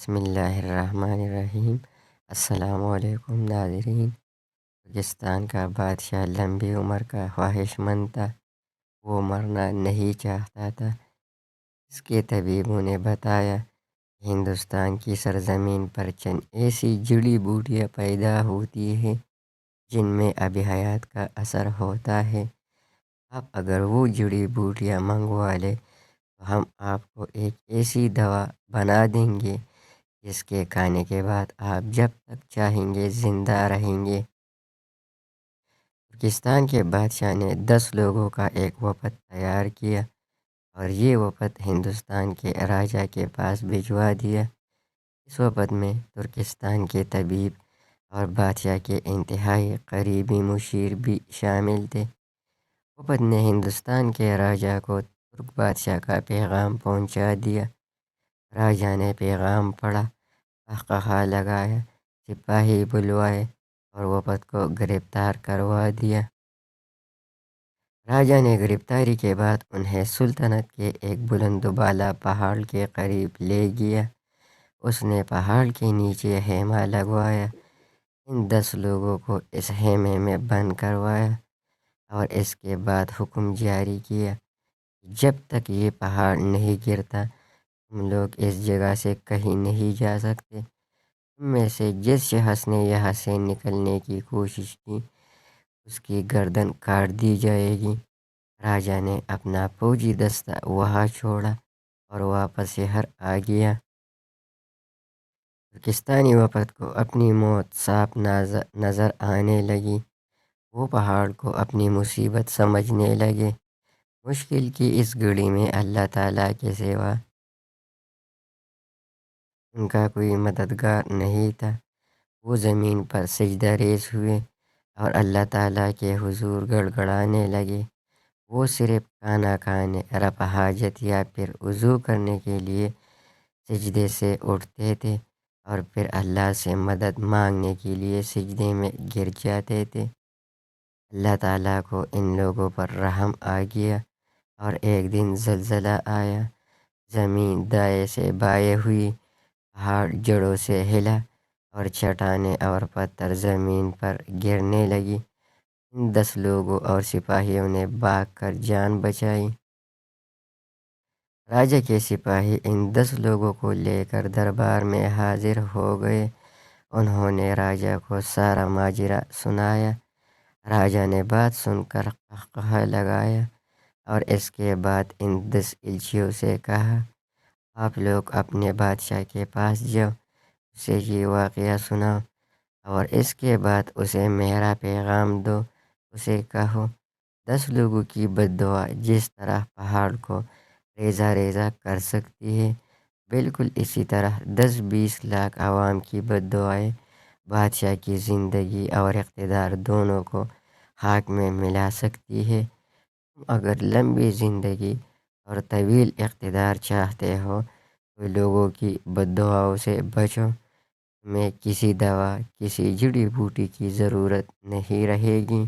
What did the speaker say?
بسم اللہ الرحمن الرحیم۔ السلام علیکم ناظرین۔ پاکستان کا بادشاہ لمبی عمر کا خواہش مند تھا۔ وہ مرنا نہیں چاہتا تھا۔ اس کے طبیبوں نے بتایا کہ ہندوستان کی سرزمین پر چند ایسی جڑی بوٹیاں پیدا ہوتی ہیں جن میں ابھی حیات کا اثر ہوتا ہے۔ آپ اگر وہ جڑی بوٹیاں منگوا لیں تو ہم آپ کو ایک ایسی دوا بنا دیں گے جس کے کھانے کے بعد آپ جب تک چاہیں گے زندہ رہیں گے۔ پاکستان کے بادشاہ نے 10 لوگوں کا ایک وفد تیار کیا اور یہ وفد ہندوستان کے راجا کے پاس بھجوا دیا۔ اس وفد میں ترکستان کے طبیب اور بادشاہ کے انتہائی قریبی مشیر بھی شامل تھے۔ وفد نے ہندوستان کے راجا کو ترک بادشاہ کا پیغام پہنچا دیا۔ راجا نے پیغام پڑھا، قہقہا لگایا، سپاہی بلوائے اور وفد کو گرفتار کروا دیا۔ راجا نے گرفتاری کے بعد انہیں سلطنت کے ایک بلند و بالا پہاڑ کے قریب لے گیا۔ اس نے پہاڑ کے نیچے خیمہ لگوایا۔ ان 10 لوگوں کو اس خیمے میں بند کروایا اور اس کے بعد حکم جاری کیا کہ جب تک یہ پہاڑ نہیں گرتا تم لوگ اس جگہ سے کہیں نہیں جا سکتے۔ تم میں سے جس شخص نے یہاں سے نکلنے کی کوشش کی اس کی گردن کاٹ دی جائے گی۔ راجا نے اپنا فوجی دستہ وہاں چھوڑا اور واپس شہر آ گیا۔ پاکستانی وفد کو اپنی موت صاف نظر آنے لگی۔ وہ پہاڑ کو اپنی مصیبت سمجھنے لگے۔ مشکل کی اس گھڑی میں اللہ تعالیٰ کے سوا ان کا کوئی مددگار نہیں تھا۔ وہ زمین پر سجدہ ریز ہوئے اور اللہ تعالیٰ کے حضور گڑ گڑانے لگے۔ وہ صرف کھانا کھانے، رفع حاجت یا پھر وضو کرنے کے لیے سجدے سے اٹھتے تھے اور پھر اللہ سے مدد مانگنے کے لیے سجدے میں گر جاتے تھے۔ اللہ تعالیٰ کو ان لوگوں پر رحم آ گیا اور ایک دن زلزلہ آیا۔ زمین دائیں سے بائیں ہوئی، پہاڑ جڑوں سے ہلا اور چٹانیں اور پتھر زمین پر گرنے لگی۔ ان 10 لوگوں اور سپاہیوں نے بھاگ کر جان بچائی۔ راجا کے سپاہی ان 10 لوگوں کو لے کر دربار میں حاضر ہو گئے۔ انہوں نے راجا کو سارا ماجرا سنایا۔ راجا نے بات سن کر قہقہا لگایا اور اس کے بعد ان 10 الچیوں سے کہا، آپ لوگ اپنے بادشاہ کے پاس جاؤ، اسے یہ واقعہ سناؤ اور اس کے بعد اسے میرا پیغام دو۔ اسے کہو 10 لوگوں کی بد دعا جس طرح پہاڑ کو ریزہ ریزہ کر سکتی ہے، بالکل اسی طرح 10-20 لاکھ عوام کی بد دعائیں بادشاہ کی زندگی اور اقتدار دونوں کو خاک میں ملا سکتی ہے۔ تم اگر لمبی زندگی اور طویل اقتدار چاہتے ہو تو لوگوں کی بد دعاؤں سے بچو۔ تمہیں کسی دوا، کسی جڑی بوٹی کی ضرورت نہیں رہے گی۔